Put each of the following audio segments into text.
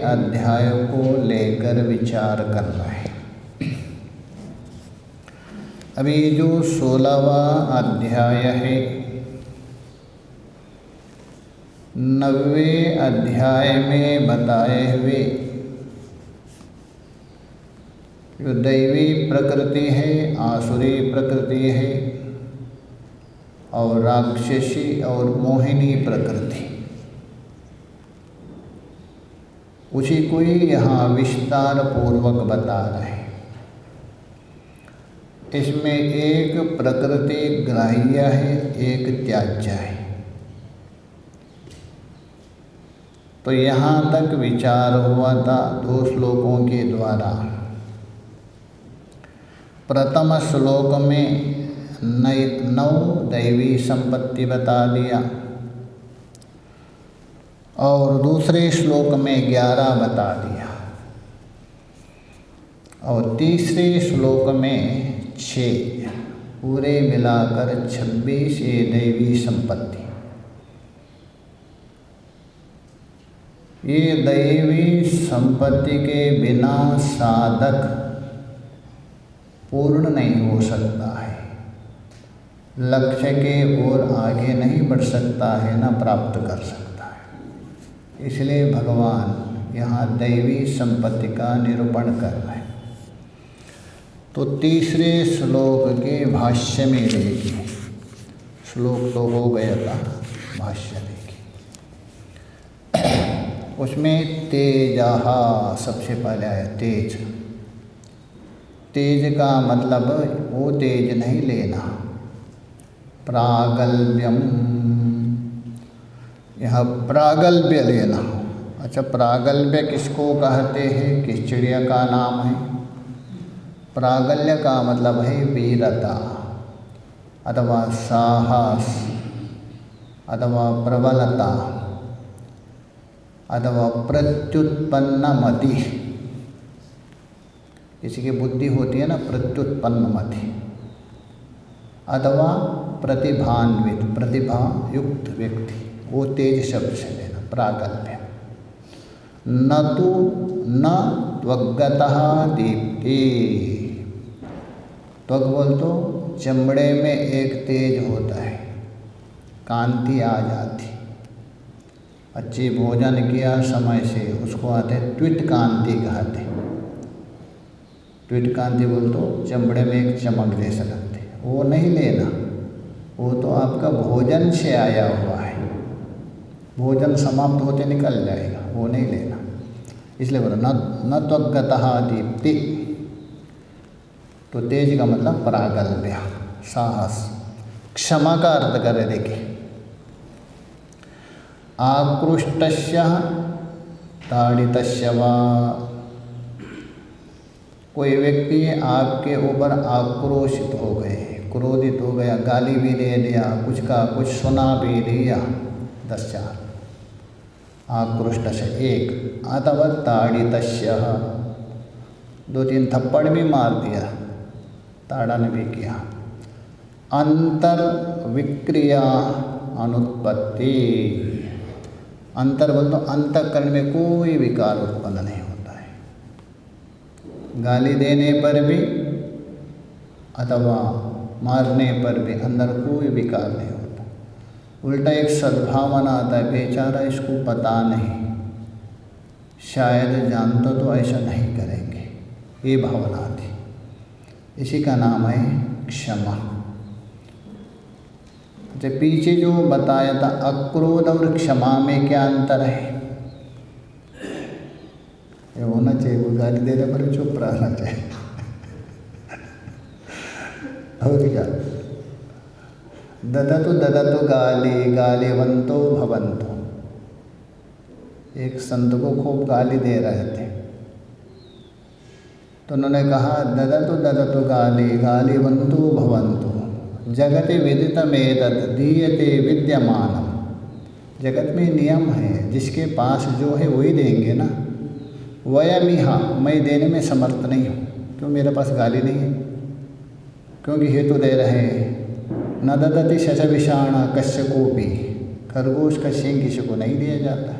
अध्याय को लेकर विचार कर रहे हैं। अभी जो 16वां अध्याय है, 9वें अध्याय में बताए हुए जो दैवी प्रकृति है, आसुरी प्रकृति है और राक्षसी और मोहिनी प्रकृति, उसी को ही यहाँ विस्तार पूर्वक बता रहे हैं। इसमें एक प्रकृति ग्राह्य है, एक त्याज्य है। तो यहाँ तक विचार हुआ था 2 श्लोकों के द्वारा। प्रथम श्लोक में 9 दैवी संपत्ति बता दिया और दूसरे श्लोक में 11 बता दिया और तीसरे श्लोक में 6, पूरे मिलाकर 26 ये दैवी संपत्ति। ये दैवी संपत्ति के बिना साधक पूर्ण नहीं हो सकता है, लक्ष्य के ओर आगे नहीं बढ़ सकता है, न प्राप्त कर सकता है। इसलिए भगवान यहाँ दैवी संपत्ति का निरूपण कर रहे हैं। तो तीसरे श्लोक के भाष्य में देखिए, श्लोक तो हो गया था, भाष्य देखिए। उसमें तेजः सबसे पहले आया तेज। तेज का मतलब वो तेज नहीं लेना, प्रागल्भ्यम, यहाँ प्रागल्भ्य लेना। अच्छा, प्रागल्भ्य किसको कहते हैं? किस चिड़िया का नाम है? प्रागल्य का मतलब है वीरता अथवा साहस अथवा प्रबलता अथवा प्रत्युत्पन्न मति। किसी की बुद्धि होती है ना प्रत्युत्पन्न मति, अथवा प्रतिभान्वित, प्रतिभा युक्त व्यक्ति, वो तेज शब्द से लेना प्रागल्भ्य। न तो न त्वग्गतः दीप्ति, त्वग बोल तो चमड़े में एक तेज होता है, कांति आ जाती। अच्छी भोजन किया समय से, उसको आते त्वित कांति कहते। त्वित कांति बोल तो चमड़े में एक चमक जैसा लगते, वो नहीं लेना। वो तो आपका भोजन से आया हुआ है, भोजन समाप्त होते निकल जाएगा, वो नहीं लेना। इसलिए बोला न त्वग्गतः दीप्ति। तो तेज का मतलब प्रागल्भ्य, साहस। क्षमा का अर्थ करे देखिए, आकृष्टस्य ताड़ितस्य वा। कोई व्यक्ति आपके ऊपर आक्रोशित हो गए, क्रोधित हो गया, गाली भी दे दिया, कुछ का कुछ सुना भी दिया, 10-4 आकृष्टस्य एक, अथवा ताड़ितस्य 2-3 थप्पड़ भी मार दिया, ताड़न भी किया। अंतर विक्रिया अनुत्पत्ति, अंतर बोल तो अंतःकरण में कोई विकार उत्पन्न नहीं होता है। गाली देने पर भी अथवा मारने पर भी अंदर कोई विकार नहीं होता, उल्टा एक सद्भावना आता है, बेचारा इसको पता नहीं, शायद जानता तो ऐसा नहीं करेंगे, ये भावना आती। इसी का नाम है क्षमा। जब पीछे जो बताया था अक्रोध और क्षमा में क्या अंतर है? ये होना चाहिए, वो गाली देने पर चुप रहना चाहिए। और क्या, ददतु गाली गालिवंतो भवंतो। एक संत को खूब गाली दे रहे थे, तो उन्होंने कहा ददतु गाली गालिवंतो भवंतो जगति विदितमेतत् दीयते विद्यमानम। जगत में नियम है, जिसके पास जो है वही देंगे ना। वयमिहा, मैं देने में समर्थ नहीं हूँ, क्यों? मेरे पास गाली नहीं है, क्योंकि हेतु दे रहे हैं। न ददति शशविषाण कश्य कोपी, खरगोश का सींग किसी को नहीं दिया जाता है,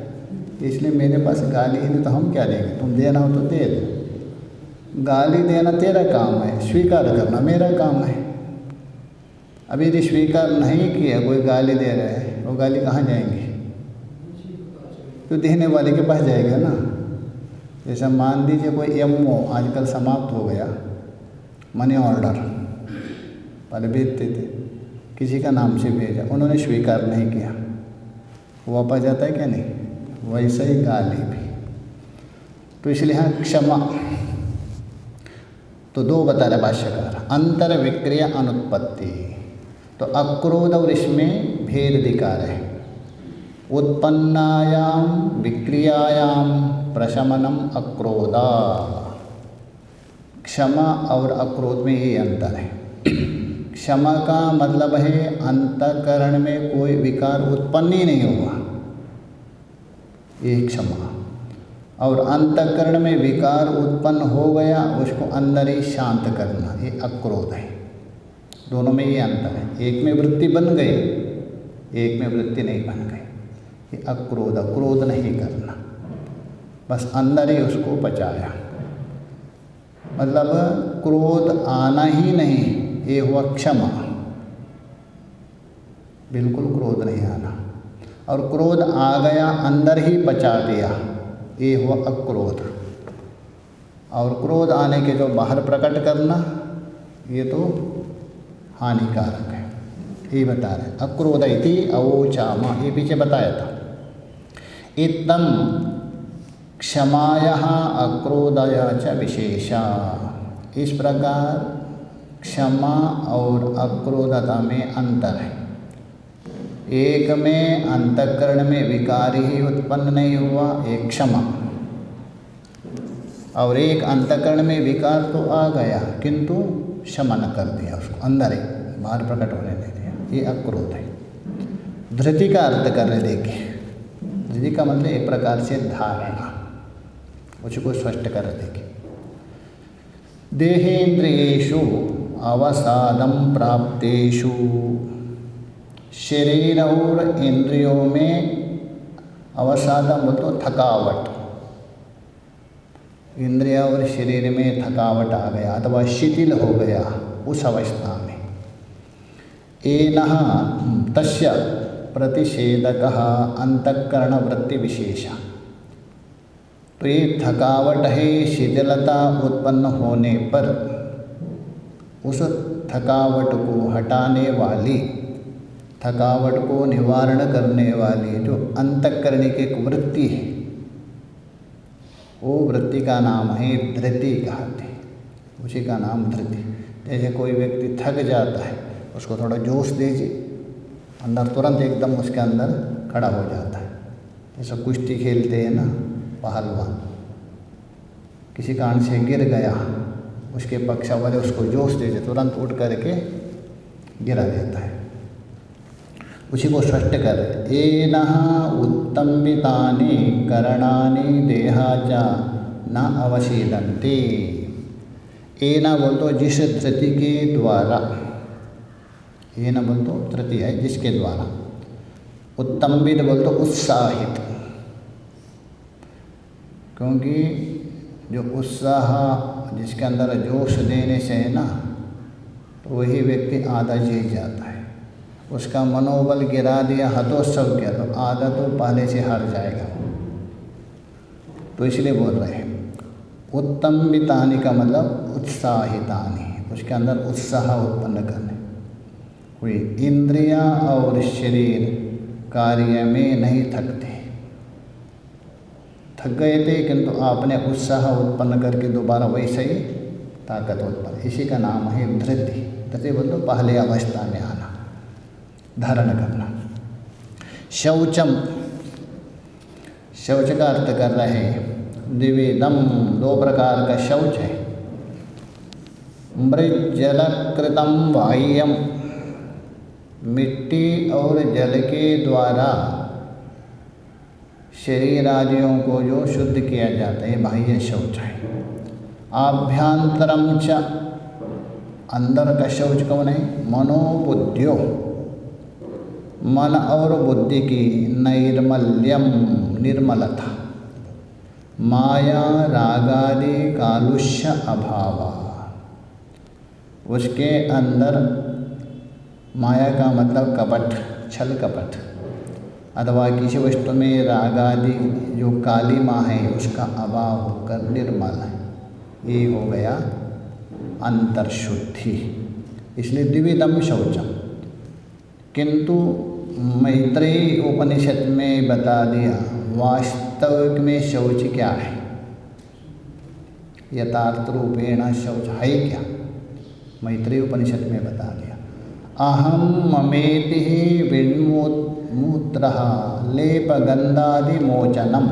इसलिए मेरे पास गाली है, तो हम क्या देंगे? तुम देना हो तो दे दो। गाली देना तेरा काम है, स्वीकार करना मेरा काम है। अभी यदि स्वीकार नहीं किया, कोई गाली दे रहा है, वो गाली कहाँ जाएंगी? तो देने वाले के पास जाएगा ना। जैसा मान दीजिए कोई एमओ आजकल समाप्त हो गया, मनी ऑर्डर पहले भेजते थे, किसी का नाम से भेजा, उन्होंने स्वीकार नहीं किया, वो वापस जाता है क्या? नहीं। वैसे ही गाली भी। तो इसलिए यहाँ क्षमा तो 2 बता रहे भाष्यकार, अंतर विक्रिया अनुत्पत्ति। तो अक्रोध और इसमें भेद दिखा रहे। उत्पन्नायाम विक्रियायाम प्रशमनम अक्रोधा। क्षमा और अक्रोध में ये अंतर है। क्षमा का मतलब है अंतःकरण में कोई विकार उत्पन्न ही नहीं हुआ, ये क्षमा। और अंतःकरण में विकार उत्पन्न हो गया, उसको अंदर ही शांत करना, ये अक्रोध है। दोनों में ये अंतर है, एक में वृत्ति बन गई, एक में वृत्ति नहीं बन गई। ये अक्रोध, क्रोध नहीं करना, बस अंदर ही उसको बचाया। मतलब क्रोध आना ही नहीं, ये हुआ क्षमा। बिल्कुल क्रोध नहीं आना, और क्रोध आ गया अंदर ही बचा दिया, ये हुआ अक्रोध। और क्रोध आने के जो बाहर प्रकट करना, ये तो हानिकारक है, ये बता रहे। अक्रोध इति अवोचामा, ये पीछे बताया था। इत्थम क्षमायाः अक्रोधया च विशेषा, इस प्रकार क्षमा और अक्रोधता में अंतर है। एक में अंतःकरण में विकार ही उत्पन्न नहीं हुआ, एक क्षमा, और एक अंतःकरण में विकार तो आ गया किंतु क्षमा न कर दिया, उसको अंदर ही बाहर प्रकट होने दे दिया, ये अक्रोध है। धृति का अर्थ कर रहे, देखिए धृति का मतलब एक प्रकार से धारणा, उसको स्पष्ट कर रहे। देखिए देहेन्द्रियेषु अवसादं प्राप्तेषु, शरीर और इंद्रियों में अवसादम बोल तो थकावट, इंद्रिय और शरीर में थकावट आ गया अथवा शिथिल हो गया उस अवस्था में, एनः तस्य प्रतिषेधकः अंतःकरण वृत्ति विशेषा, तो ये थकावट है, शिथिलता उत्पन्न होने पर उस थकावट को हटाने वाली, थकावट को निवारण करने वाली जो अंतःकरण की एक वृत्ति है, वो वृत्ति का नाम है धृति कहते हैं, उसी का नाम धृति। जैसे कोई व्यक्ति थक जाता है, उसको थोड़ा जोश दीजिए, अंदर तुरंत एकदम उसके अंदर खड़ा हो जाता है। जैसे कुश्ती खेलते हैं ना पहलवान, किसी कारण से गिर गया, उसके पक्ष वाले उसको जोश दीजिए, तुरंत उठ करके गिरा देता है। उसी को स्पष्ट कर, एनः उत्तम्बितानि करणानि देहाचा न अवशीदन्ति। एना बोल तो जिस धृति के द्वारा, एना बोल तो धृति है जिसके द्वारा, उत्तम्बित बोल तो उत्साहित, क्योंकि जो उत्साह जिसके अंदर जोश देने से है ना, तो वही व्यक्ति आधा जीत जाता है। उसका मनोबल गिरा दिया, हतोत्सव किया, तो आधा तो पहले से हार जाएगा। तो इसलिए बोल रहे हैं उत्तम्बितानि का मतलब उत्साहितानि, उसके अंदर उत्साह उत्पन्न करने हुई। इंद्रियां और शरीर कार्य में नहीं थकते, थक गए थे किंतु आपने उत्साह उत्पन्न करके दोबारा वैसे ही ताकत उत्पन्न, इसी का नाम है धृति। धृति बोल तो पहले अवस्था में आना, धारण करना। शौचम, शौच का अर्थ कर रहे हैं द्विविधम, दो प्रकार का शौच है। मृज्जलकृतं बाह्यम, मिट्टी और जल के द्वारा शरीर आदियों को जो शुद्ध किया जाता है, बाह्य शौच है। आभ्यंतरम च, अंदर का शौच कौन है? मनोबुद्धियो, मन और बुद्धि की नैर्मल्यम, निर्मलता, माया रागादि कालुष्य अभाव, उसके अंदर माया का मतलब कपट, छल कपट, अथवा किसी वस्तु में रागादि जो काली माँ है उसका अभाव होकर निर्मल है, ये हो गया अंतर्शुद्धि। इसलिए द्विविधम शौचम। किंतु मैत्रेयी उपनिषद में बता दिया वास्तविक में शौच क्या है, यथार्थ रूपेण शौच है क्या, मैत्रेयी उपनिषद में बता दिया। अहम ममेति विन्मूत्रः लेपगंधादिमोचनम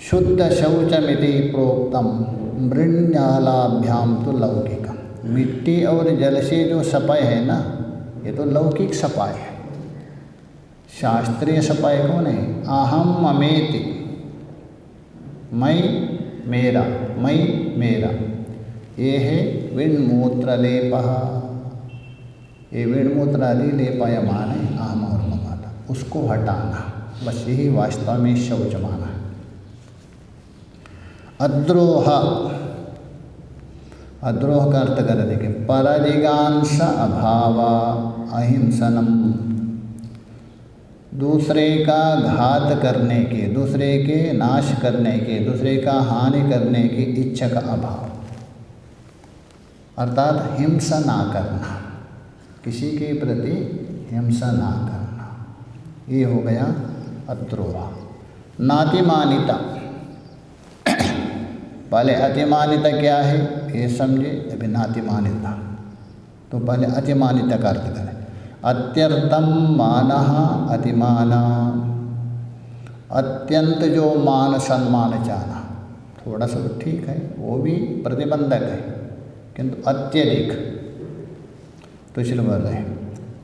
शुद्ध शौचमिति प्रोक्तम मृण्जालाभ्याम तो लौकिकम। मिट्टी और जल से जो सफाई है ना, ये तो लौकिक सफाई है। शास्त्रीय सफाई कौन है? अहम ममेति, मैं मेरा, मैं मेरा, ये है विण्मूत्र लेपः। ये विण्मूत्र आदि लेपायमान है अहम और ममाता, उसको हटाना, बस यही वास्तव में शौच माना है। अद्रोह, अद्रोह का अर्थ कर देखे परदिगांश अभाव अहिंसनम, दूसरे का घात करने के, दूसरे के नाश करने के, दूसरे का हानि करने की इच्छा का अभाव, अर्थात हिंसा ना करना। किसी के प्रति हिंसा ना करना, ये हो गया अद्रोह। नातिमानिता, पहले अतिमानिता क्या है ये समझे, अभी नातिमानिता। तो पहले अतिमानिता का अर्थ करें। अत्यर्थम मानः अतिमाना, अत्यंत जो मान सम्मान चाहना, थोड़ा सा तो ठीक है, वो भी प्रतिबंधक है, किंतु अत्यधिक तो इसलिए बोल रहे हैं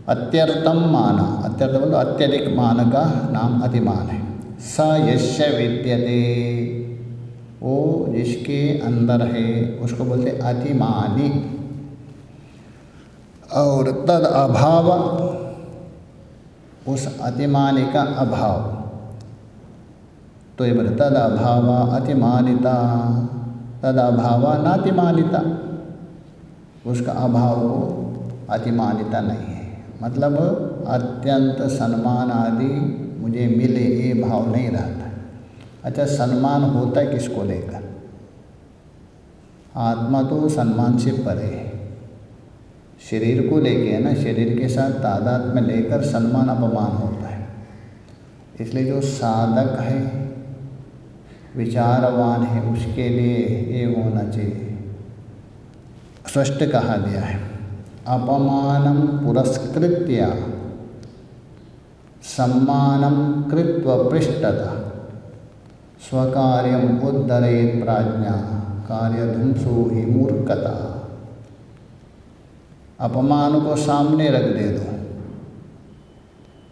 अत्यर्थम माना। अत्यर्थ बोलो अत्यधिक मान का नाम अतिमान है। स यस्य विद्यते, वो जिसके अंदर है उसको बोलते अतिमानी। और तद अभाव, उस अतिमानी का अभाव, तो ये बोले तद अभाव अतिमानिता, तद अभाव नातिमानिता, उसका अभाव अतिमानिता नहीं है। मतलब अत्यंत सम्मान आदि मुझे मिले ये भाव नहीं रहता। अच्छा, सम्मान होता है किसको लेकर? आत्मा तो सम्मान से परे है, शरीर को लेके है ना, शरीर के साथ तादाद में लेकर सम्मान अपमान होता है। इसलिए जो साधक है, विचारवान है, उसके लिए ये होना चाहिए। स्पष्ट कहा गया है, अपमानं पुरस्कृत्य सम्मानं कृत्वा पृष्ठतः स्वकार्यम् उद्धरेत् प्राज्ञा कार्यधुंसो हि मूर्खता। अपमान को सामने रख दे दो,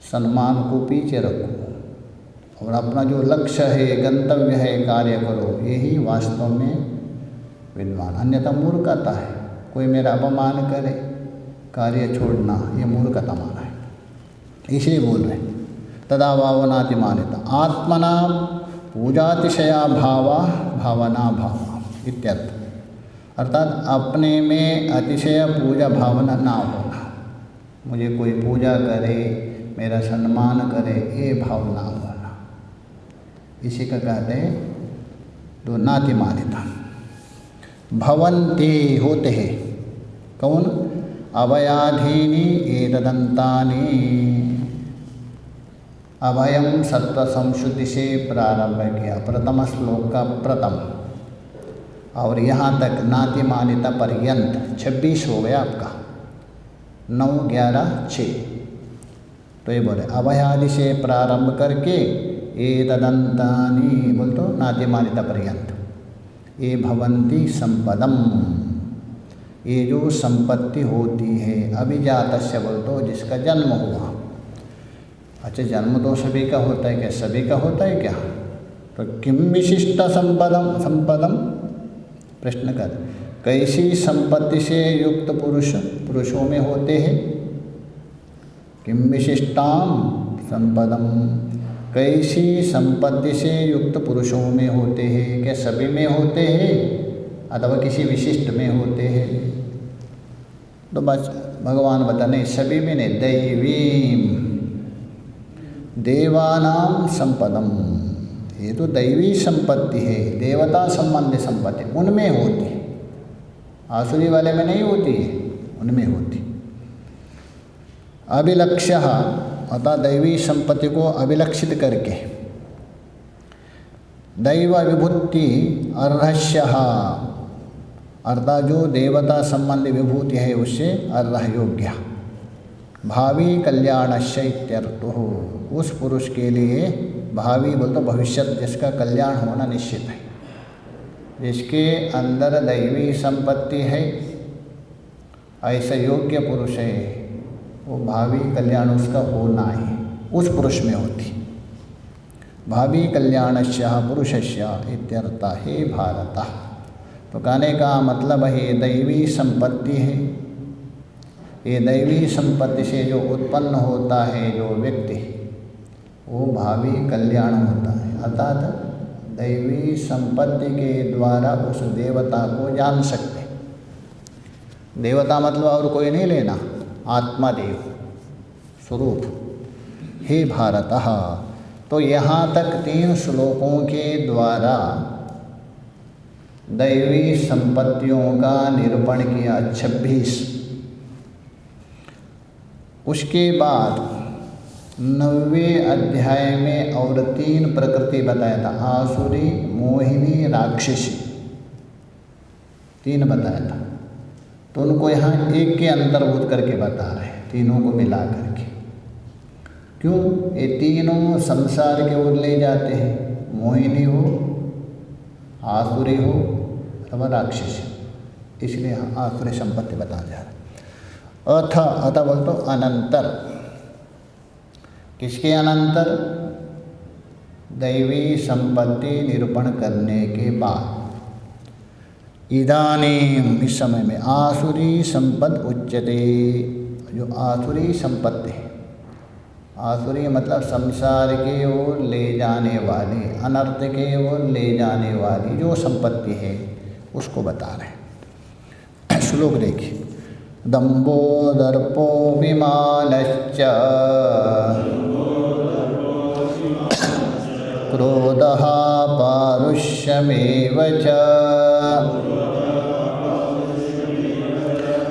सम्मान को पीछे रखो और अपना जो लक्ष्य है, गंतव्य है, कार्य करो, यही वास्तव में विद्वान। अन्यथा मूर्खता है। कोई मेरा अपमान करे, कार्य छोड़ना, ये मूर्खता माना है। इसलिए बोल रहे तदा भावनातिमानिता आत्मना पूजातिशया भावा भावना भावा इत्यर्थ। अर्थात अपने में अतिशय पूजा भावना ना होना, मुझे कोई पूजा करे, मेरा सम्मान करे, ये भाव ना होना, इसी का कहते हैं तो नातिमानिता। भवन्ति होते हैं कौन? अभयाधीनी एतदन्तानि। अभयम सत्व संशुद्धि से प्रारंभ किया, प्रथम श्लोक का प्रथम, और यहाँ तक नातिमानिता पर्यंत 26 हो गया आपका, 9, 11, 6। तो ये बोले अभयादि से प्रारंभ करके एतदन्तानि बोल तो नातिमानिता पर्यंत। ये भवन्ति संपदम, ये जो संपत्ति होती है, अभिजातस्य बोल तो जिसका जन्म हुआ। अच्छा, जन्म तो सभी का होता है क्या? सभी का होता है क्या? तो किम विशिष्ट संपदम प्रश्न कर, कैसी संपत्ति से युक्त पुरुषों में होते हैं? किम विशिष्टाम संपदम, कैसी संपत्ति से युक्त पुरुषों में होते हैं? क्या सभी में होते हैं अथवा किसी विशिष्ट में होते हैं? तो बस भगवान बता नहीं, सभी में नहीं, दैवीम देवानाम संपदम, ये तो दैवी संपत्ति है, देवता संबंधी संपत्ति उनमें होती है, आसुरी वाले में नहीं होती है, उनमें होती। अभिलक्ष्य अर्थात दैवी संपत्ति को अभिलक्षित करके, दैव विभूति अर्हस्य अर्थात जो देवता संबंधी विभूति है उससे अर्ह योग्य। भावी कल्याणस्य इत्यर्थो, उस पुरुष के लिए भावी बोल तो भविष्य, जिसका कल्याण होना निश्चित है, जिसके अंदर दैवी संपत्ति है, ऐसा योग्य पुरुष है, वो भावी कल्याण उसका होना है, उस पुरुष में होती। भावी कल्याणस्य पुरुषस्य इत्यर्थ हे भारत। तो कहने का मतलब है दैवी संपत्ति है, ये दैवी संपत्ति से जो उत्पन्न होता है जो व्यक्ति, वो भावी कल्याण होता है। अर्थात दैवी संपत्ति के द्वारा उस देवता को जान सकते। देवता मतलब और कोई नहीं लेना, आत्मादेव स्वरूप। हे भारत, तो यहाँ तक 3 श्लोकों के द्वारा दैवी संपत्तियों का निरूपण किया। 26 उसके बाद 9वें अध्याय में और 3 प्रकृति बताया था, आसुरी, मोहिनी, राक्षसी, 3 बताया था। तो उनको यहाँ एक के अंतर्भूत करके बता रहे हैं, तीनों को मिला करके। क्यों? ये तीनों संसार के ओर ले जाते हैं, मोहिनी हो, आसुरी हो अथवा राक्षसी, इसलिए आसुरी संपत्ति बताया जा रहा है। अथ बोल तो अनंतर, किसके अनंतर? दैवी संपत्ति निरूपण करने के बाद, इदानीम, इस समय में, आसुरी संपद उच्यते। जो आसुरी संपत्ति है, आसुरी मतलब संसार के ओर ले जाने वाली, अनर्थ के ओर ले जाने वाली जो संपत्ति है उसको बता रहे हैं। श्लोक देखिए, दंभो दर्पो विमानश्च क्रोधः पारुष्यमेव च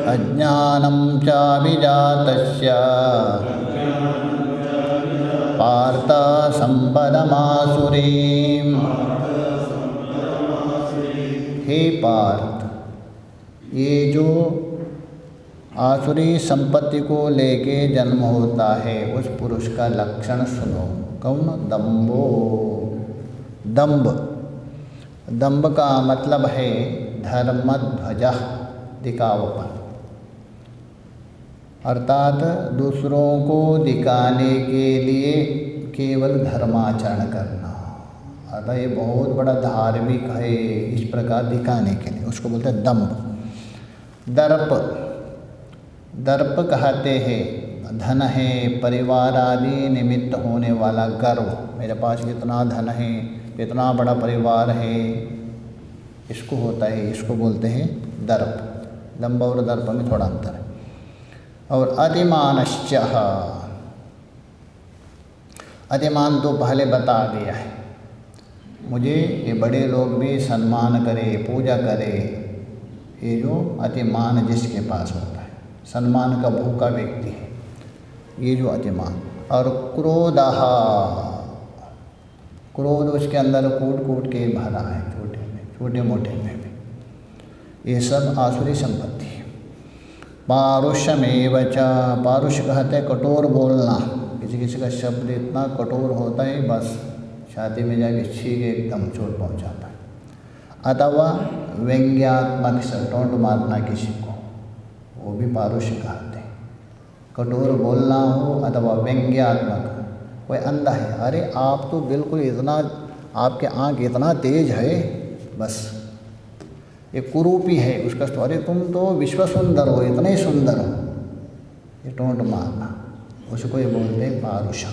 अज्ञानं चाभिजातस्य पार्थ संपदमासुरीम्। हे पार्थ, ये जो आसुरी संपत्ति को लेके जन्म होता है उस पुरुष का लक्षण सुनो। कौन? दंभो, दंभ, दंभ का मतलब है धर्मध्वजा, दिखावपन, अर्थात दूसरों को दिखाने के लिए केवल धर्माचरण करना। अतः ये बहुत बड़ा धार्मिक है, इस प्रकार दिखाने के लिए, उसको बोलते हैं दंभ। दर्प, दर्प कहते हैं धन है, परिवार आदि निमित्त होने वाला गर्व, मेरे पास कितना धन है, कितना बड़ा परिवार है, इसको होता है, इसको बोलते हैं दर्प। दंभ और दर्प में थोड़ा अंतर है। और अतिमानश्च, अतिमान तो पहले बता दिया है, मुझे ये बड़े लोग भी सम्मान करें, पूजा करें, ये जो अतिमान जिसके पास होता है, सम्मान का भूखा व्यक्ति है, ये जो अतिमान। और क्रोधः, क्रोध उसके अंदर कूट कूट के भरा है, छोटे मोटे में भी, ये सब आसुरी संपत्ति है। पारुष्यमेव च, पारुष कहते हैं कठोर बोलना, किसी किसी का शब्द इतना कठोर होता है बस छाती में जाके छींक एकदम चोट पहुंचाता है। अथवा व्यंग्यात्मक से टोंट मारना किसी को, वो भी पारुष्य कहते हैं। कठोर बोलना हो अथवा व्यंग्यात्मक, कोई अंधा है, अरे आप तो बिल्कुल इतना, आपके आँख इतना तेज है, बस ये कुरूपी है, उसका तो अरे तुम तो विश्व सुंदर हो, इतने ही सुंदर हो, ये टोंट मारना, उसको ये बोलते हैं पारुषा।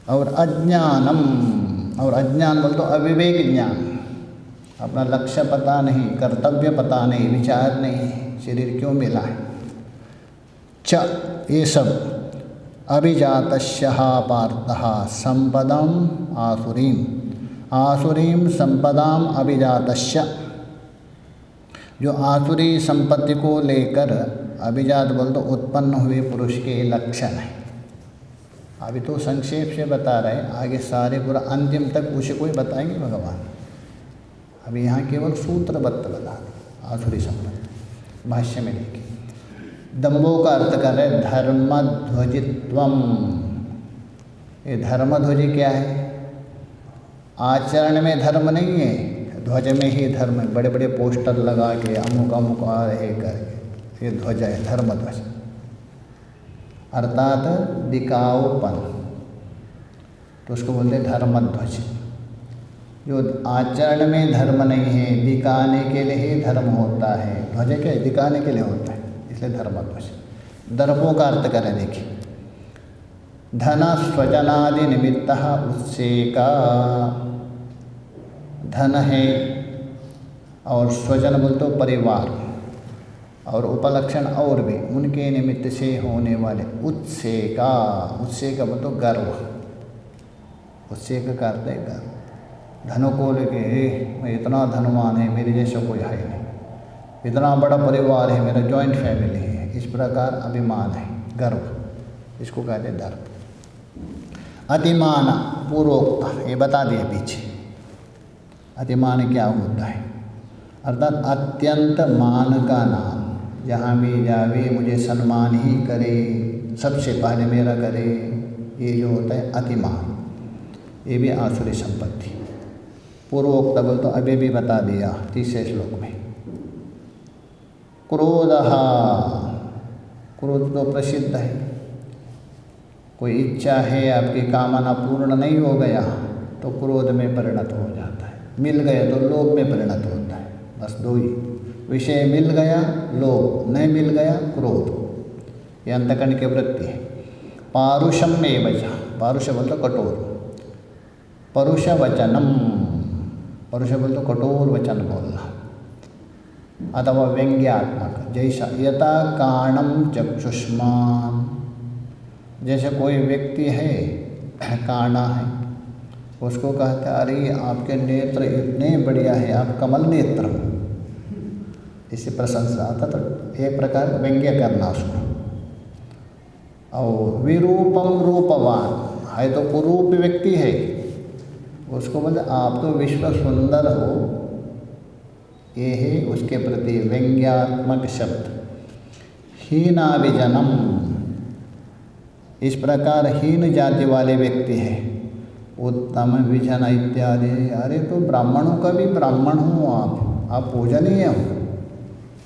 और अज्ञानम, और अज्ञान बोल तो अविवेक ज्ञान, अपना लक्ष्य पता नहीं, कर्तव्य पता नहीं, विचार नहीं, शरीर क्यों मिला है। च, ये सब अभिजातस्य पार्थः संपदम आसुरीम, आसुरीम संपदाम अभिजातस्य, जो आसुरी संपत्ति को लेकर, अभिजात बोल तो उत्पन्न हुए पुरुष के लक्षण है। अभी तो संक्षेप से बता रहे हैं, आगे सारे पूरा अंतिम तक उसे कोई बताएंगे भगवान। अभी यहाँ केवल सूत्रबद्ध बता दें आसुरी संपत्ति। भाष्य में देखिए, दंभो का अर्थ कर रहे धर्मध्वजित्वम। ये धर्मध्वज क्या है? आचरण में धर्म नहीं है, ध्वज में ही धर्म है। बड़े बड़े पोस्टर लगा के अमुक अमुक आ रहे करके, ये ध्वज है, धर्मध्वज, अर्थात दिखाओपन, तो उसको बोलते हैं धर्मध्वज। जो आचरण में धर्म नहीं है, दिखाने के लिए ही धर्म होता है। ध्वज क्या है? दिखाने के लिए होता है, इसलिए धर्मध्वज। दर्पों का अर्थ करें, देखिए, धन स्वजनादि निमित्त उत्सेका, धन है और स्वजन बोल तो परिवार, और उपलक्षण और भी उनके निमित्त से होने वाले उत्सेका, उत्सेका बोल तो गर्व, उत्सेक का अर्थ है गर्व। धनों को लेके मैं इतना धनवान है, मेरे जैसा कोई है नहीं, इतना बड़ा परिवार है मेरा, जॉइंट फैमिली है, इस प्रकार अभिमान है, गर्व, इसको कहते हैं दर्प। अतिमान पूर्वोक्त, ये बता दिए पीछे। अतिमान क्या होता है? अर्थात अत्यंत मान का नाम, जहाँ भी जावे मुझे सम्मान ही करे, सबसे पहले मेरा करे, ये जो होता है अतिमान, ये भी आसुरी संपत्ति। पूर्वोक्त बोल तो अभी भी बता दिया तीसरे श्लोक में। क्रोध, क्रोध तो प्रसिद्ध है। कोई इच्छा है, आपकी कामना पूर्ण नहीं हो गया तो क्रोध में परिणत हो जाता है, मिल गया तो लोभ में परिणत होता है। बस दो ही विषय, मिल गया लोभ, नहीं मिल गया क्रोध, ये अंतकरण की वृत्ति है। पारुषम में वचन, पारुष बोल तो कठोर, परुष वचनम, परुष बोल तो कठोर वचन बोलना, अथवा व्यंग्यात्मक, जैसा यथा काणम चक्षुष्मान, जैसे कोई व्यक्ति है काना है, उसको कहते अरे आपके नेत्र इतने बढ़िया है, आप कमल नेत्र हो, इससे प्रशंसा आता। तो एक प्रकार व्यंग्य करना उसको। और विरूपम रूपवान है, तो कुरूप व्यक्ति है, उसको बोलते आप तो विश्व सुंदर हो, ये है उसके प्रति व्यंग्यात्मक शब्द। हीनाभिजनम, इस प्रकार हीन जाति वाले व्यक्ति है। उत्तम विजन इत्यादि, अरे तो ब्राह्मणों का भी ब्राह्मण हूँ आप पूजनीय हो।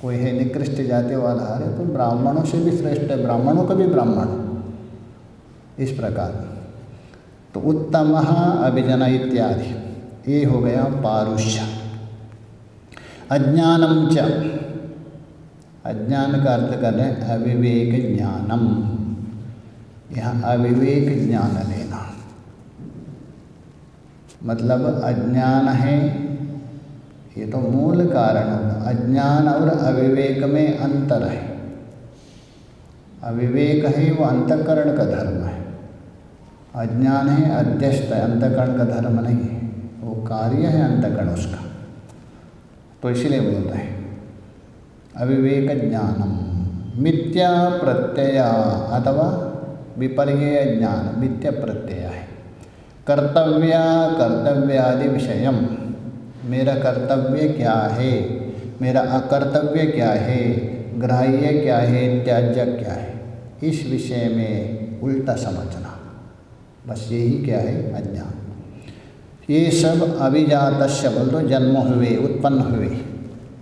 कोई है निकृष्ट जाति वाला, अरे तो ब्राह्मणों से भी श्रेष्ठ है, ब्राह्मणों का भी ब्राह्मण, इस प्रकार। तो उत्तम अभिजन इत्यादि, ये हो गया पारुष्य। अज्ञानम च, अज्ञान का अर्थ कर रहे हैं अविवेक ज्ञानम, यहाँ अविवेक ज्ञान लेना, मतलब अज्ञान है, ये तो मूल कारण होगा। अज्ञान और अविवेक में अंतर है। अविवेक है वो अंतःकरण का धर्म है, अज्ञान है अध्यस्त है, अंतःकरण का धर्म नहीं है, वो कार्य है अंतःकरण उसका। तो इसलिए बोल रहे हैं अविवेक ज्ञानम। मिथ्या प्रत्यय अथवा विपर्यय ज्ञान, मिथ्या प्रत्यय है। कर्तव्यादि विषयम, मेरा कर्तव्य क्या है, मेरा अकर्तव्य क्या है, ग्राह्य क्या है, त्याज्य क्या है, इस विषय में उल्टा समझना, बस यही क्या है अज्ञान। ये सब अभिजातस्य बोल दो, जन्म हुए, उत्पन्न हुए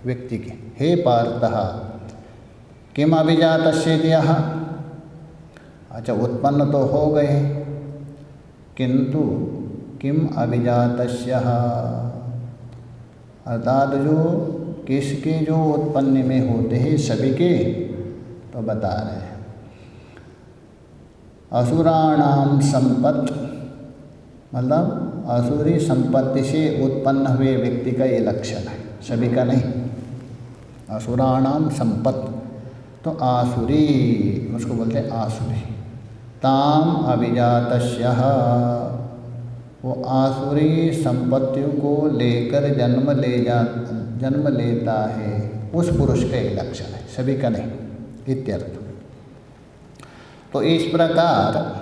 व्यक्ति के। हे पार्थः किम अभिजातस्य दिया, अच्छा उत्पन्न तो हो गए, किंतु किम अभिजातस्य, अर्थात जो किसके जो उत्पन्न में होते हैं सभी के, तो बता रहे हैं असुराणाम संपत्ति, मतलब असुरी संपत्ति से उत्पन्न हुए व्यक्ति का ये लक्षण है, सभी का नहीं। असुराणाम संपत्ति, तो आसुरी, उसको बोलते हैं आसुरी। ताम अभिजातस्य, वो आसुरी संपत्तियों को लेकर जन्म लेता है, उस पुरुष का एक लक्षण है, सभी का नहीं, इत्यर्थ। तो इस प्रकार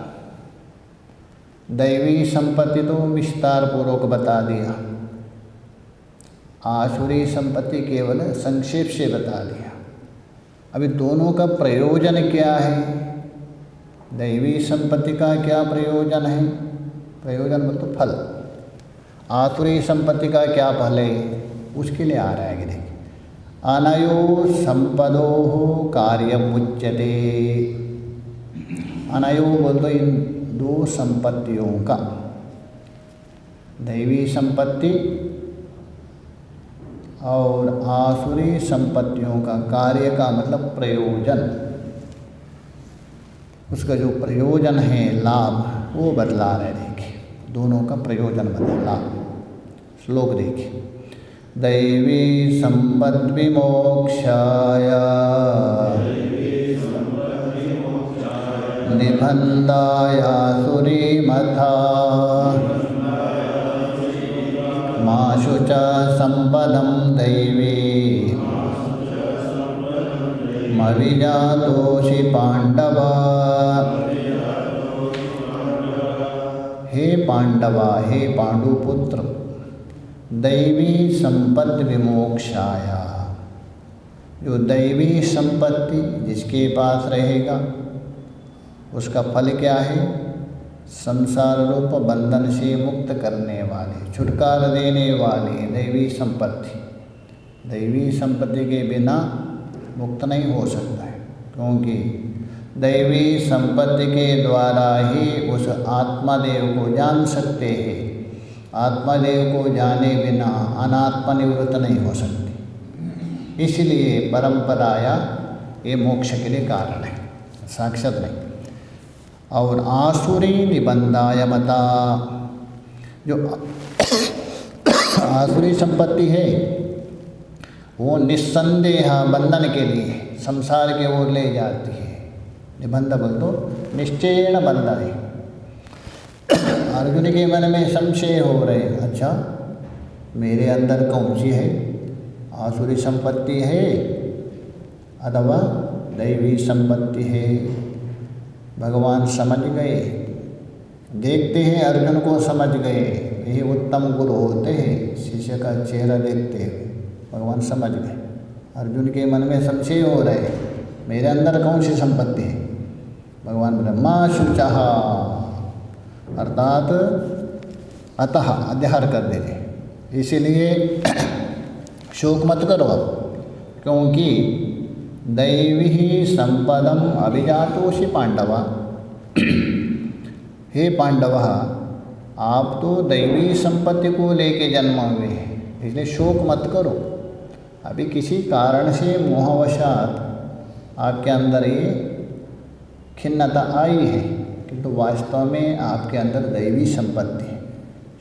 दैवी संपत्ति तो विस्तार पूर्वक बता दिया, आसुरी संपत्ति केवल संक्षेप से बता दिया। अभी दोनों का प्रयोजन क्या है, दैवी संपत्ति का क्या प्रयोजन है, प्रयोजन मतलब फल, आसुरी संपत्ति का क्या फल है, उसके लिए आ रहा है। देखिए अनयो संपदो कार्यम उच्यते, अनयो बोल तो इन दो संपत्तियों का, दैवी संपत्ति और आसुरी संपत्तियों का, कार्य का मतलब प्रयोजन, उसका जो प्रयोजन है लाभ, वो बदला रहे। देखिए दोनों का प्रयोजन बदला लाभ। श्लोक देखिए, दैवी संपद् विमोक्षाय निबन्धाय आसुरीमथा माशु च संपदं दैवी अभिजातोषि पांडव। हे पांडवा, हे पांडुपुत्र, दैवी संपत्ति विमोक्षाय, जो दैवी संपत्ति जिसके पास रहेगा उसका फल क्या है? संसार रूप बंधन से मुक्त करने वाली, छुटकारा देने वाली दैवी संपत्ति। दैवी संपत्ति के बिना मुक्त नहीं हो सकता है, क्योंकि दैवी संपत्ति के द्वारा ही उस आत्मादेव को जान सकते हैं। आत्मादेव को जाने बिना अनात्मा निवृत्त नहीं हो सकती। इसलिए परंपराया ये मोक्ष के लिए कारण है, साक्षात नहीं। और आसुरी निबंधाय मता, जो आसुरी संपत्ति है वो निस्संदेह बंधन के लिए संसार के ओर ले जाती है। निबंध बोल तो निश्चयेन बंधन है। अर्जुन के मन में संशय हो रहे, अच्छा मेरे अंदर कौन सी है, आसुरी संपत्ति है अथवा दैवी संपत्ति है? भगवान समझ गए, देखते हैं अर्जुन को समझ गए। यही उत्तम गुरु होते हैं, शिष्य का चेहरा देखते हुए भगवान समझ गए। अर्जुन के मन में संशय हो रहे, मेरे अंदर कौन सी संपत्ति है? भगवान बोले मा शुचः, अर्थात अतः अध्याहार कर देते। इसीलिए शोक मत करो, क्योंकि दैवी संपदम अभिजातोषि पांडवा। हे पांडव, आप तो दैवी संपत्ति को लेके जन्म हुए हैं, इसलिए शोक मत करो। अभी किसी कारण से मोहवशात आपके अंदर ये खिन्नता आई है, किंतु वास्तव में आपके अंदर दैवी संपत्ति है।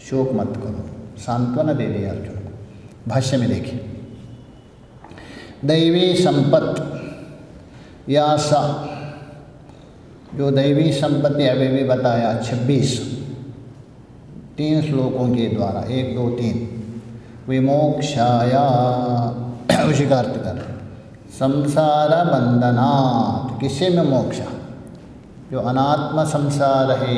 शोक मत करो, सांत्वना दे दिया अर्जुन को। भाष्य में देखिए, दैवी संपत्ति या सा, जो दैवी संपत्ति अभी भी बताया 26 3 श्लोकों के द्वारा, 1 2 3, विमोक्षाया उसी का अर्थ कर, संसार बंधनात्, किससे में मोक्षा? जो अनात्म संसार है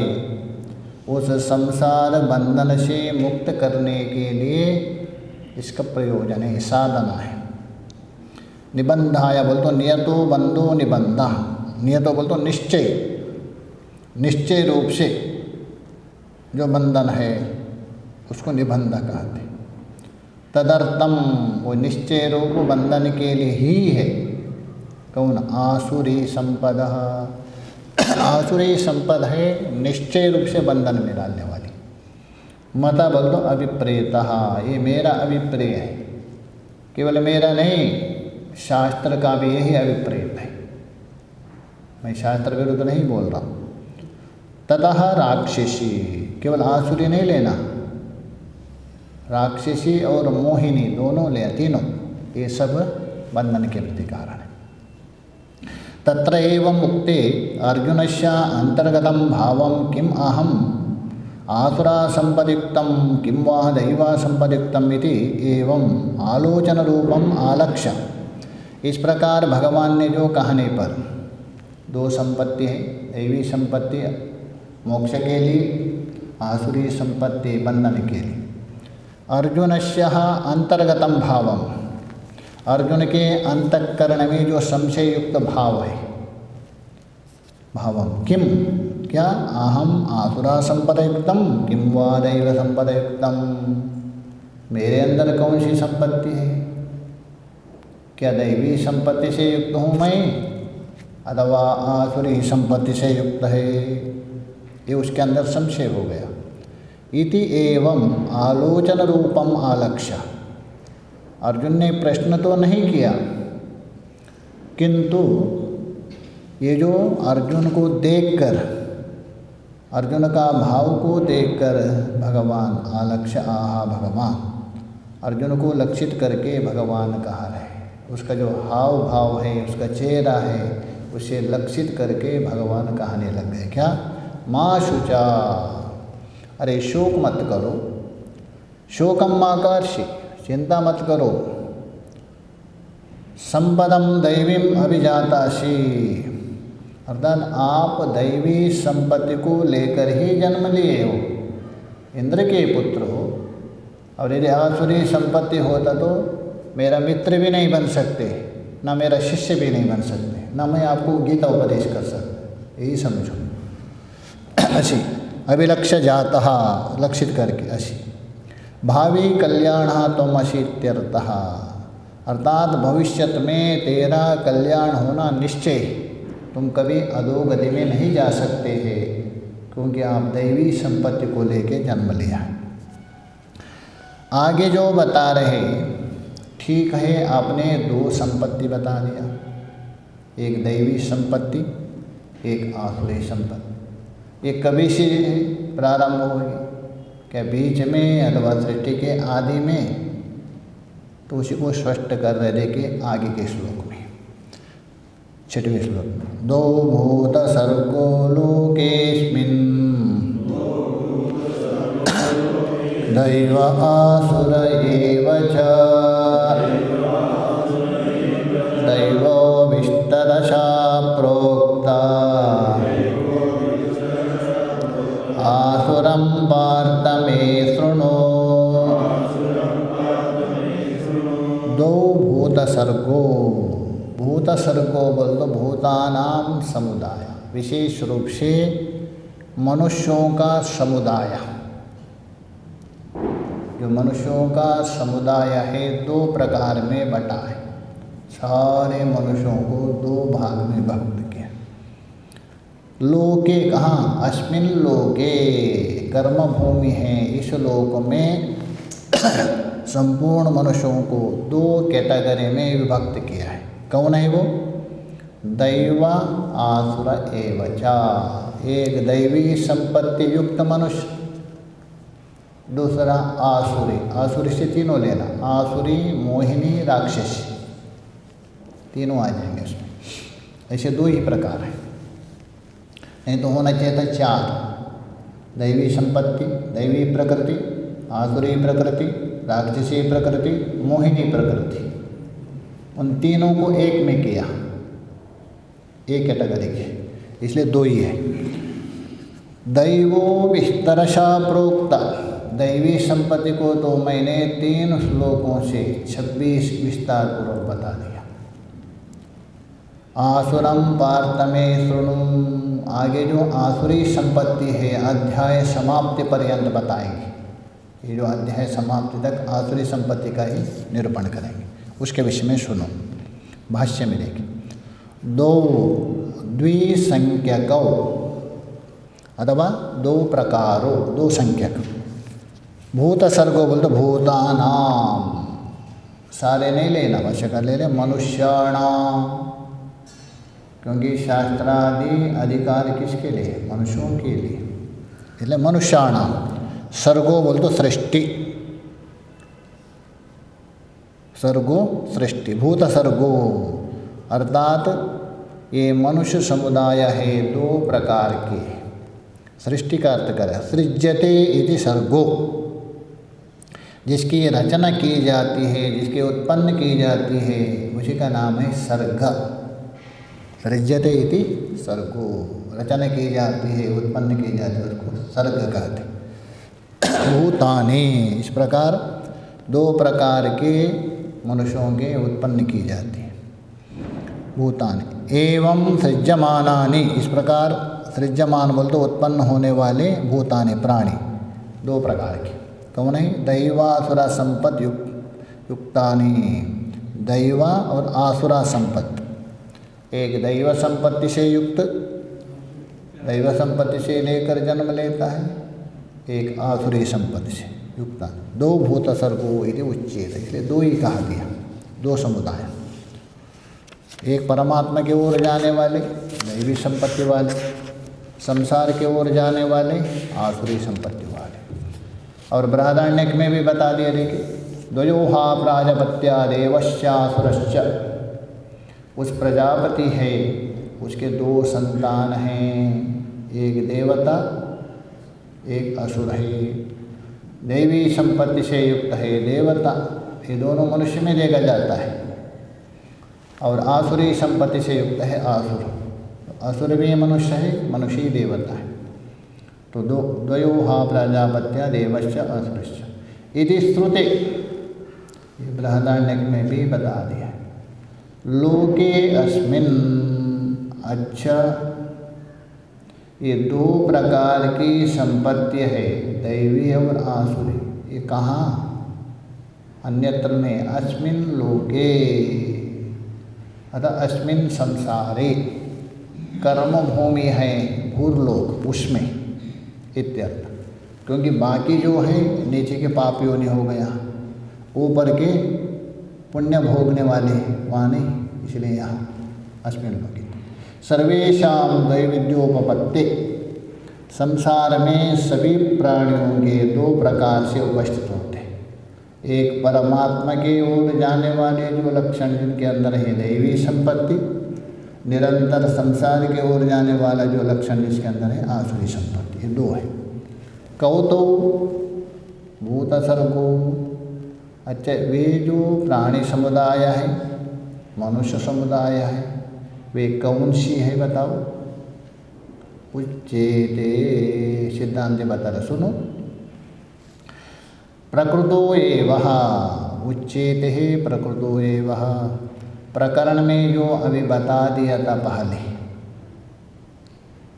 उस संसार बंधन से मुक्त करने के लिए इसका प्रयोजन है, साधना है। निबंधाया बोलतो नियतो बंधो निबंधा, नियतो बोलतो निश्चय, निश्चय रूप से जो बंधन है उसको निबंध कहते। तदर्थम, वो निश्चय रूप बंधन के लिए ही है कौन? आसुरी संपद। आसुरी संपद है निश्चय रूप से बंधन में डालने वाली। मता बोल दो अभिप्रेतः, ये मेरा अभिप्रेय है, केवल मेरा नहीं, शास्त्र का भी यही अभिप्रेत है। मैं शास्त्र विरुद्ध नहीं बोल रहा हूँ। ततः राक्षसी, केवल आसुरी नहीं लेना, राक्षसी और मोहिनी दोनों ले, तीनों, ये सब बंधन के प्रति कारण है। तत्र एवं मुक्ते अर्जुनस्य अंतर्गतं भावं किम अहम आसुरा संपदयुक्तं किं वा दैवा संपदयुक्तम् इति एवं आलोचन रूपम आलक्ष्य। इस प्रकार भगवान ने जो कहने पर 2 संपत्ति है, दैवी संपत्ति मोक्ष के लिए, आसुरी संपत्ति बंधन के लिए। अर्जुनस्य अंतर्गतं भावम, अर्जुन के अंतःकरण में जो संशय युक्त भाव है, भावम किम, क्या? अहम आसुरा संपदयुक्तम किं वा दैव संपदयुक्तम, मेरे अंदर कौन सी संपत्ति है? क्या दैवी संपत्ति से युक्त हूँ मैं अथवा आसुरी संपत्ति से युक्त है? ये उसके अंदर संशय हो गया। इति एवं आलोचन रूपम आलक्ष्य, अर्जुन ने प्रश्न तो नहीं किया, किंतु ये जो अर्जुन को देखकर, अर्जुन का भाव को देखकर भगवान आलक्ष्य आहा, भगवान अर्जुन को लक्षित करके भगवान कहा रहे, उसका जो हाव भाव है, उसका चेहरा है, उसे लक्षित करके भगवान कहने लग गए, क्या? माँ शुचा, अरे शोक मत करो, शोकम माकर्षि, चिंता मत करो, संपदम दैवीम अभिजातासी, अर्थात आप दैवी संपत्ति को लेकर ही जन्म लिए हो, इंद्र के पुत्र हो। और यदि आसुरी संपत्ति होता तो मेरा मित्र भी नहीं बन सकते, ना मेरा शिष्य भी नहीं बन सकते, ना मैं आपको गीता उपदेश कर सकता, यही समझो। अशी अभिलक्ष्य जातः, लक्षित करके अशी भावी कल्याण तुम अशीत्यर्थः, अर्थात भविष्यत में तेरा कल्याण होना निश्चय, तुम कभी अधोगति में नहीं जा सकते हैं, क्योंकि आप दैवी संपत्ति को लेके जन्म लिया है। आगे जो बता रहे, ठीक है, आपने दो संपत्ति बता दिया, एक दैवी संपत्ति, एक आसुरी संपत्ति। ये कभी से प्रारंभ होगी, क्या बीच में अथवा सृष्टि के आदि में? तो उसी को स्पष्ट कर रहे, देखिए आगे के श्लोक में, 6वें श्लोक में। दो भूत सर्गो लोकेस्मिन् दैव आसुर एव च, दैवो विस्तरशा प्रोक्ता आसुरं पार्थ मे शृणु। दो भूत सर्गो, भूत सर्गो बोल तो भूतानाम समुदाय, विशेष रूप से मनुष्यों का समुदाय। जो मनुष्यों का समुदाय है दो प्रकार में बटा है, सारे मनुष्यों को दो भाग में विभक्त किया। लोके कहाँ? अस्मिन लोके, कर्म भूमि है, इस लोक में संपूर्ण मनुष्यों को दो कैटेगरी में विभक्त किया है। कौन है वो? दैव आसुर एवचा, एक दैवी संपत्ति युक्त मनुष्य, दूसरा आसुरी। आसुरी से तीनों लेना, आसुरी, मोहिनी, राक्षसी, तीनों आ जाएंगे उसमें। ऐसे दो ही प्रकार हैं, नहीं तो होना चाहिए था चार, दैवी संपत्ति, दैवी प्रकृति, आसुरी प्रकृति, राक्षसी प्रकृति, मोहिनी प्रकृति। उन तीनों को एक में किया, एक कैटेगरी के, इसलिए दो ही है। दैवो विस्तरशा प्रोक्ता, दैवी संपत्ति को तो मैंने 3 श्लोकों से 26 विस्तार पूर्वक बता दिया। आसुरम पार्थ मे शृणु, आगे जो आसुरी संपत्ति है अध्याय समाप्ति पर्यंत बताएंगे। ये जो अध्याय समाप्ति तक आसुरी संपत्ति का ही निरूपण करेंगे, उसके विषय में सुनो। भाष्य में देखिए, दो द्विसंख्यको अथवा दो प्रकारों, दो संख्यक। भूत सर्गो बोलते भूतानाम, सारे नहीं लेना, वश का ले ले, मनुष्याणाम, क्योंकि शास्त्रादि अधिकार किसके लिए? मनुष्यों के लिए, इसलिए मनुष्याणाम। सर्गो बोल तो सृष्टि, सर्गो सृष्टि, भूत सर्गो अर्थात ये मनुष्य समुदाय है दो प्रकार के। सृष्टि का अर्थ करें, सृज्यते इति सर्गो, जिसकी रचना की जाती है, जिसके उत्पन्न की जाती है, उसी का नाम है सर्ग। सृज्यते इति सर्गो, रचना की जाती है, उत्पन्न की जाती है, उसको सर्ग कहते। भूतानि, इस प्रकार दो प्रकार के मनुष्यों के उत्पन्न की जाती है, भूतानि। एवं सृज्यमानानि, इस प्रकार सृज्यमान बोल तो उत्पन्न होने वाले, भूतानि प्राणी, दो प्रकार के। कौन है? दैवासुरा संपत्ति युक्तानि, दैवा और आसुरा संपत्ति। एक दैव संपत्ति से युक्त, दैव संपत्ति से लेकर जन्म लेता है, एक आसुरी संपत्ति से युक्ता। दो भूत सर्गो इति उच्येते, इसलिए दो ही कहा दिया, दो समुदाय। एक परमात्मा की ओर जाने वाले दैवी संपत्ति वाले, संसार की ओर जाने वाले आसुरी संपत्ति वाले। और बृहदारण्यक में भी बता दिया, देखिए, द्वयोहा प्राजापत्या देवश्चासुरश्च, उस प्रजापति है, उसके दो संतान हैं, एक देवता एक असुर है। दैवी संपत्ति से युक्त है देवता, ये दोनों मनुष्य में देखा जाता है। और आसुरी संपत्ति से युक्त है आसुर। असुर भी मनुष्य है, मनुष्य ही देवता है। तो द्वयोहा प्रजापत्या देवश्च असुरश्च इति श्रुते, ये बृहदारण्यक में भी बता दिया है। लोके अस्मिन, अच्छा ये दो प्रकार की संपत्ति है, दैवी और आसुरी। ये कहाँ? अन्यत्र में। अस्मिन लोके अतः अस्मिन संसारे, कर्म भूमि है भूर्लोक, उसमें इत्यर्थ। क्योंकि बाकी जो है नीचे के पाप योनि हो गया, ऊपर के पुण्य भोगने वाले वहाँ नहीं, इसलिए यहाँ अस्मिन लोके। सर्वेषां दैविद्योपपत्ति, संसार में सभी प्राणियों के दो प्रकार से उपस्थित होते हैं। एक परमात्मा की ओर जाने वाले जो लक्षण जिनके अंदर है दैवी संपत्ति, निरंतर संसार की ओर जाने वाला जो लक्षण जिसके अंदर है आसुरी संपत्ति। ये दो है। कौतो भूत सर्गो, अच्छा वे जो प्राणी समुदाय है, मनुष्य समुदाय है, वे कौन सी है बताओ? उच्चेते, सिद्धांत बता रहे, सुनो। प्रकृतो एवः, उच्चेते है प्रकृतो एवः। प्रकरण में जो अभी बता दिया था पहले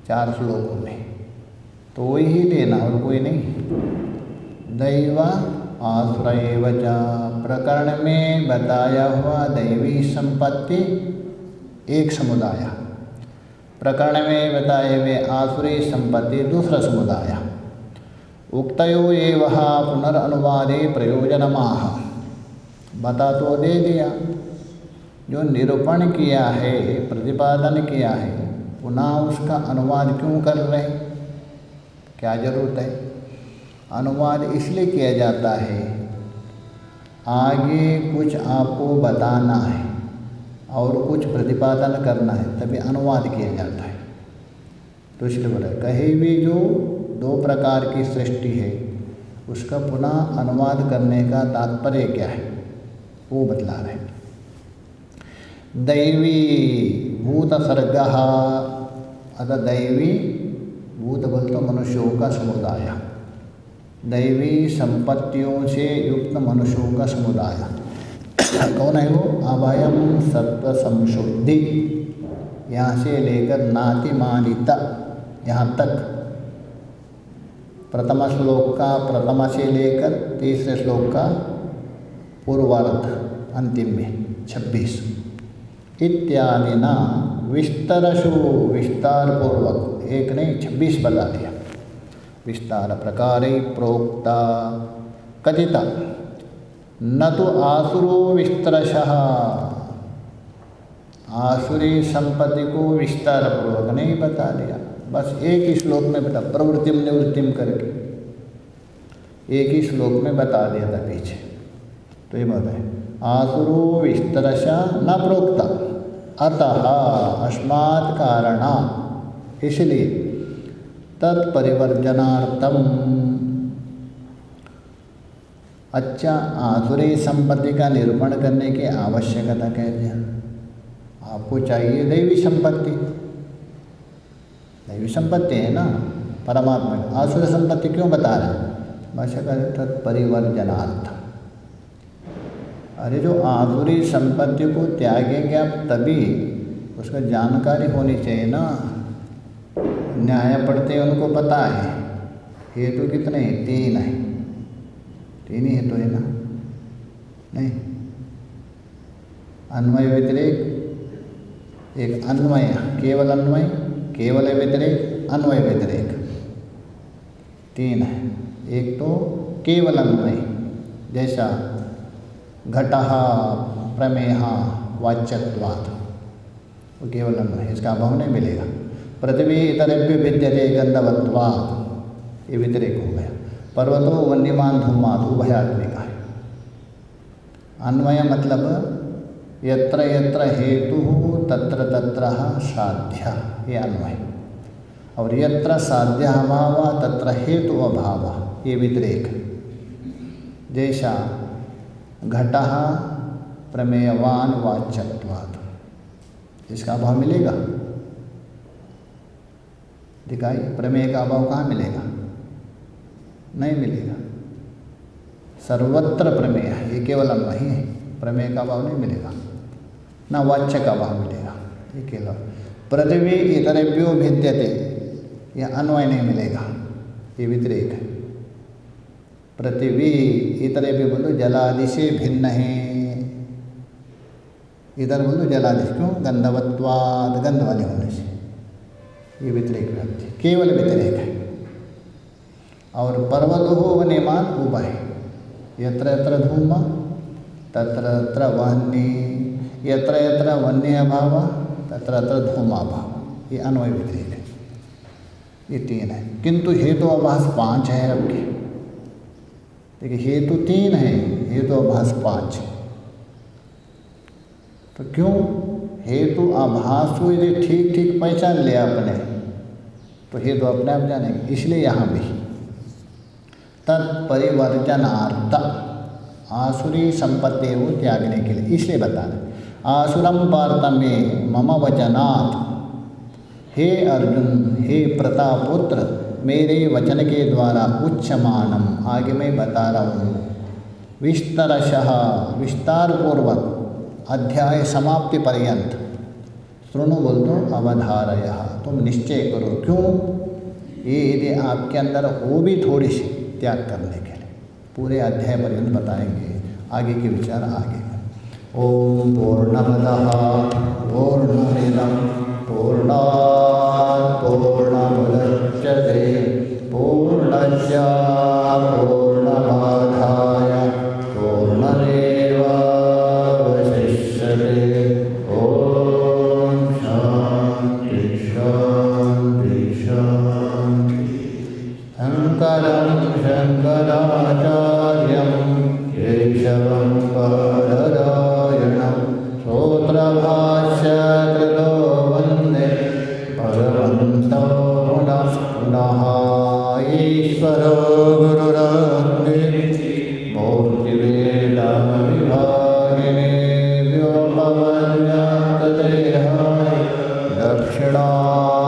4 श्लोकों में, तो वही लेना और कोई नहीं। दैव आसुरैव च, प्रकरण में बताया हुआ दैवी संपत्ति एक समुदाय, प्रकरण में बताए हुए आसुरी संपत्ति दूसरा समुदाय। उक्तयो एवः पुनरनुवादे प्रयोजनमाह, बता तो दे दिया, जो निरूपण किया है, प्रतिपादन किया है, पुनः उसका अनुवाद क्यों कर रहे हैं? क्या जरूरत है? अनुवाद इसलिए किया जाता है, आगे कुछ आपको बताना है और कुछ प्रतिपादन करना है, तभी अनुवाद किया जाता है। तो इसलिए बोला कहीं भी जो 2 प्रकार की सृष्टि है उसका पुनः अनुवाद करने का तात्पर्य क्या है वो बतला रहे। दैवी भूत सर्गः, अतः दैवी भूत बोल तो मनुष्यों का समुदाय, दैवी संपत्तियों से युक्त मनुष्यों का समुदाय। कौन है वो? अभयम सत्व संशुद्धि, यहाँ से लेकर नातिमानिता यहाँ तक, प्रथम श्लोक का प्रथम से लेकर तीसरे श्लोक का पूर्वार्ध अंतिम में 26 इत्यादि ना विस्तरशु, विस्तार पूर्वक, एक नहीं 26 बता दिया। विस्तार प्रकारे प्रोक्ता कथिता, न तो आसुरो विस्तरशः, आसुरी संपत्ति को विस्तार पूर्वक नहीं बता दिया, बस एक ही श्लोक में बता, प्रवृत्तिम निवृत्तिम करके एक ही श्लोक में बता दिया था पीछे। तो ये बात है, आसुरो विस्तरशः न प्रोक्ता, अतः अस्मात् कारणात्, इसलिए तत्परिवर्जनार्थम, अच्छा आसुरी संपत्ति का निरूपण करने की आवश्यकता कहते हैं। आपको चाहिए दैवी संपत्ति, दैवी संपत्ति है ना परमात्मा, आसुरी संपत्ति क्यों बता रहे हैं? भाषा का तत्परिवर्जनार्थ। अरे जो आसुरी संपत्ति को त्यागेंगे आप तभी उसका जानकारी होनी चाहिए ना। न्याय पढ़ते उनको पता है हेतु कितने हैं? 3 है, 3 ही हेतु है ना, नहीं अन्वय व्यतिरेक, एक अन्वय केवल अन्वय, केवल व्यतिरेक, अन्वय व्यतिरेक, 3 है। एक तो केवल अन्वय, जैसा घटः प्रमेयः वाच्यत्वात्, वो केवल अन्वय, इसका अभाव नहीं मिलेगा। पृथ्वी इतरेभ्य विद्यते गंधवत्वात्, ये व्यतिरेक हो गया। पर्वतो वन्यमान धूमात्, उभयात्मिका है। अन्वय मतलब यत्र यत्र हेतु तत्र तत्र साध्य, ये अन्वय। और यत्र साध्य अभाव तत्र हेतु अभाव, ये व्यतिरेक। जैसा घटः प्रमेयवान वाच्यत्वात्, इसका अभाव मिलेगा? दिखाई, प्रमेय का अभाव कहाँ मिलेगा? नहीं मिलेगा। सर्वत्र प्रमेय है, ये केवल वही है, प्रमेय का अभाव नहीं मिलेगा, ना वाच्य का अभाव मिलेगा, ये केवल। पृथ्वी इतरेभ्यो भिद्यते, यह अन्वय नहीं मिलेगा, ये व्यतिरेक है। पृथ्वी इतरेभ्यो बोलो जलादि से भिन्न है, इधर बोलो जलादि, क्यों? गंधवत्वाद, गंध वाले होने से, ये व्यतिरेक व्याप्ति, केवल व्यतिरेक है। और पर्वतो वनेमान उभय, यत्र यत्र धूम तत्र तत्र वह्नि, यत्र यत्र वन्य अभाव तत्र तत्र धूमाभाव, ये अन्वय व्यतिरेक है। ये 3 है, किंतु हेतु आभास 5 है आपके। देखिए हेतु 3 है, हेतु आभास 5 है। तो क्यों? हेतु आभास को यदि ठीक ठीक पहचान लिया आपने तो हेतु अपने आप जानेंगे। इसलिए यहाँ भी तत्परिवर्जनार्थ, आसुरी संपत्ति को त्यागने के लिए, इसलिए बता रहे आसुरम पार्थ में मम वचनात्, हे अर्जुन, हे प्रतापुत्र, मेरे वचन के द्वारा उच्चमानम, आगे मैं बता रहा हूँ, विस्तरशः, विस्तार पूर्वक, अध्याय समाप्ति पर्यंत, श्रृणु बोल दो, अवधारय, तुम निश्चय करो। क्यों? ये यदि आपके अंदर हो भी थोड़ी सी त्याग करने के लिए, पूरे अध्याय पर्यंत बताएंगे, आगे के विचार आगे। ओम पूर्णमदः पूर्णमिदं पूर्णात् पूर्णमुदच्यते पूर्णस्य पूर्णमादाय पूर्णमेवावशिष्यते। ओम शांति शांति शांति। शंकरं शंकराचार्यं केशवं बादरायणं सूत्रभाष्यकृतो वन्दे भगवन्तो पुनः पुनः। ईश्वरो गुरुरात्मेति मूर्तिभेदविभागिने व्योमवद्व्याप्तदेहाय दक्षिणामूर्तये